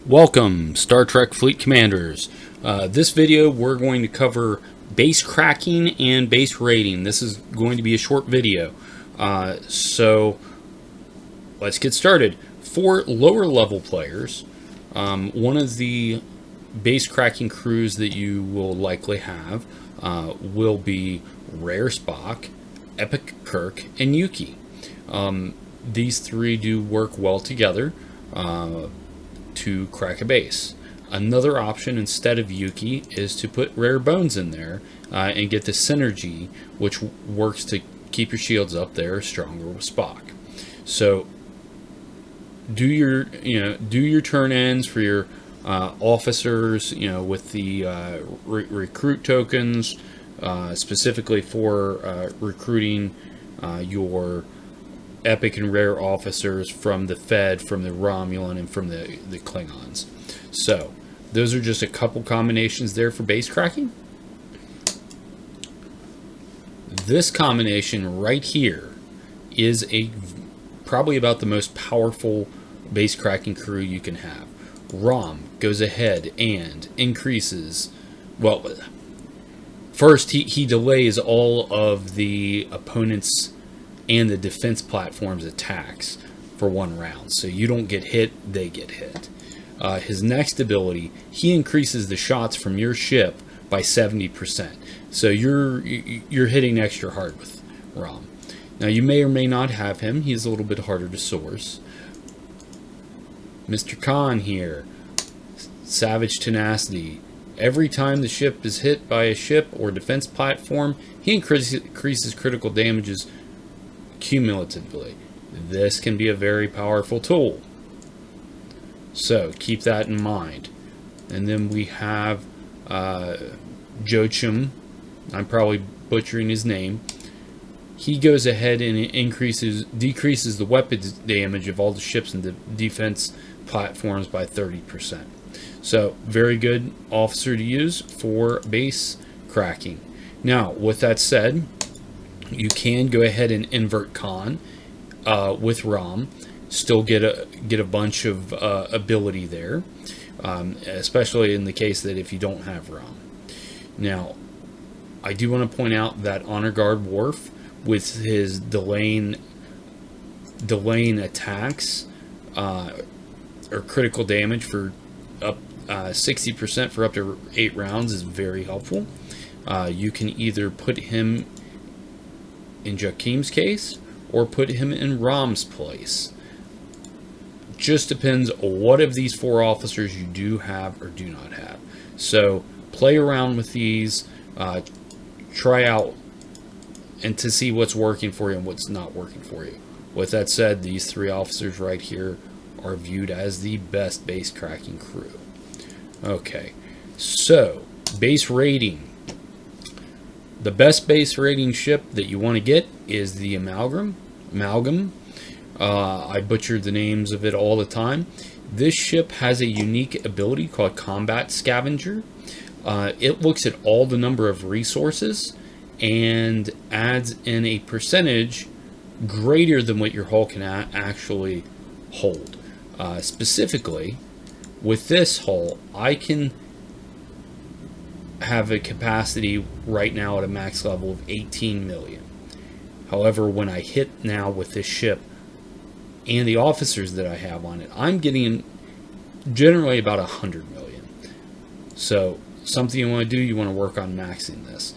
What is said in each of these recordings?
Welcome, Star Trek Fleet Commanders. This video we're going to cover base cracking and base raiding. This is going to be a short video. So let's get started. For lower level players, one of the base cracking crews that you will likely have will be Rare Spock, Epic Kirk, and Yuki. These three do work well together to crack a base. Another option instead of Yuki is to put Rare Bones in there and get the synergy, which works to keep your shields up there stronger with Spock. So do your turn ends for your officers, with the recruit tokens, specifically for recruiting your Epic and Rare officers from the Fed, from the Romulan, and from the Klingons. So those are just a couple combinations there for base cracking. This combination right here is probably about the most powerful base cracking crew you can have. Rom goes ahead and increases, well, first he delays all of the opponent's and the defense platform's attacks for 1 round. So you don't get hit, they get hit. His next ability, he increases the shots from your ship by 70%. So you're hitting extra hard with Rom. Now you may or may not have him. He's a little bit harder to source. Mr. Khan here, Savage Tenacity. Every time the ship is hit by a ship or defense platform, he increases critical damages cumulatively. This can be a very powerful tool, so keep that in mind. And then we have Joachim, I'm probably butchering his name. He goes ahead and decreases the weapons damage of all the ships and the defense platforms by 30%. So very good officer to use for base cracking. Now with that said, you can go ahead and invert Khan with Rom, still get a bunch of ability there, especially in the case that if you don't have Rom. Now, I do want to point out that Honor Guard Worf, with his delaying attacks or critical damage for up 60% for up to 8 rounds, is very helpful. You can either put him in Joachim's case, or put him in Rom's place. Just depends on what of these 4 officers you do have or do not have. So play around with these, try out, and to see what's working for you and what's not working for you. With that said, these 3 officers right here are viewed as the best base cracking crew. Okay, so base raiding. The best base raiding ship that you want to get is the Amalgam. I butchered the names of it all the time. This ship has a unique ability called Combat Scavenger. It looks at all the number of resources and adds in a percentage greater than what your hull can actually hold. Specifically, with this hull, I can have a capacity right now at a max level of 18 million. However, when I hit now with this ship and the officers that I have on it, I'm getting generally about 100 million. So something you want to do, you want to work on maxing this.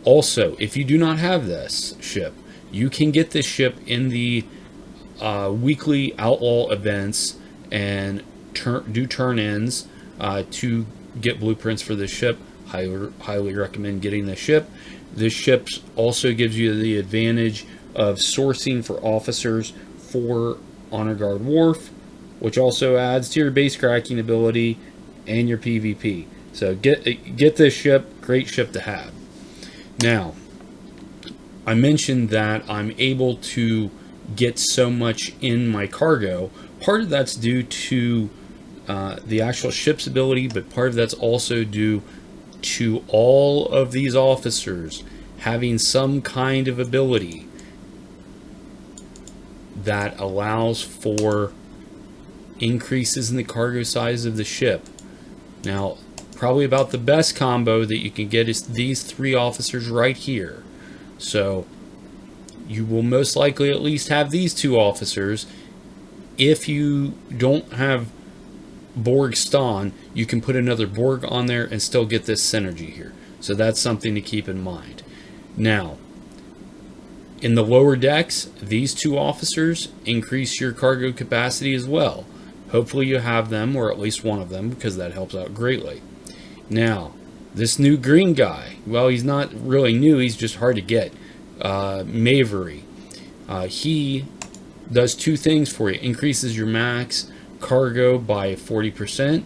Also, if you do not have this ship, you can get this ship in the weekly outlaw events and do turn ins to get blueprints for this ship. Highly recommend getting this ship. This ship also gives you the advantage of sourcing for officers for Honor Guard Worf, which also adds to your base cracking ability and your PvP. So get this ship, great ship to have. Now, I mentioned that I'm able to get so much in my cargo. Part of that's due to the actual ship's ability, but part of that's also due to all of these officers having some kind of ability that allows for increases in the cargo size of the ship. Now, probably about the best combo that you can get is these 3 officers right here. So you will most likely at least have these 2 officers. If you don't have Borg Ston, you can put another Borg on there and still get this synergy here. So that's something to keep in mind. Now, in the lower decks, these 2 officers increase your cargo capacity as well. Hopefully you have them, or at least one of them, because that helps out greatly. Now, this new green guy, well, he's not really new, he's just hard to get. Mavery. He does 2 things for you. Increases your max cargo by 40%,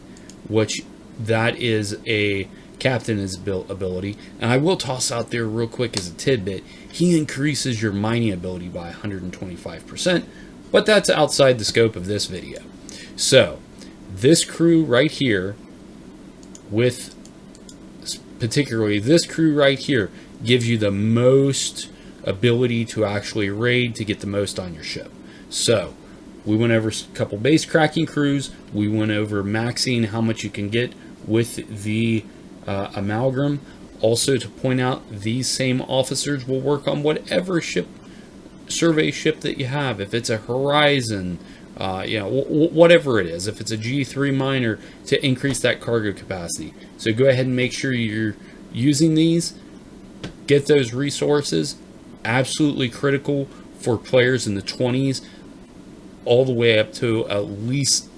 which that is a captain's ability. And I will toss out there real quick as a tidbit, he increases your mining ability by 125%, but that's outside the scope of this video. So this crew right here, with particularly this crew right here, gives you the most ability to actually raid to get the most on your ship. So we went over a couple base cracking crews. We went over maxing how much you can get with the amalgam. Also, to point out, these same officers will work on whatever ship, survey ship that you have. If it's a Horizon, whatever it is. If it's a G3 miner, to increase that cargo capacity. So go ahead and make sure you're using these. Get those resources. Absolutely critical for players in the 20s, all the way up to at least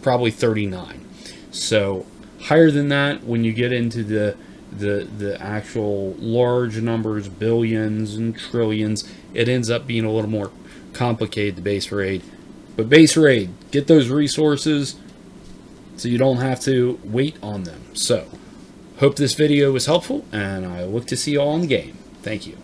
probably 39. So higher than that, when you get into the actual large numbers, billions and trillions, it ends up being a little more complicated, the base raid. But base raid, get those resources so you don't have to wait on them. So hope this video was helpful, and I look to see you all in the game. Thank you.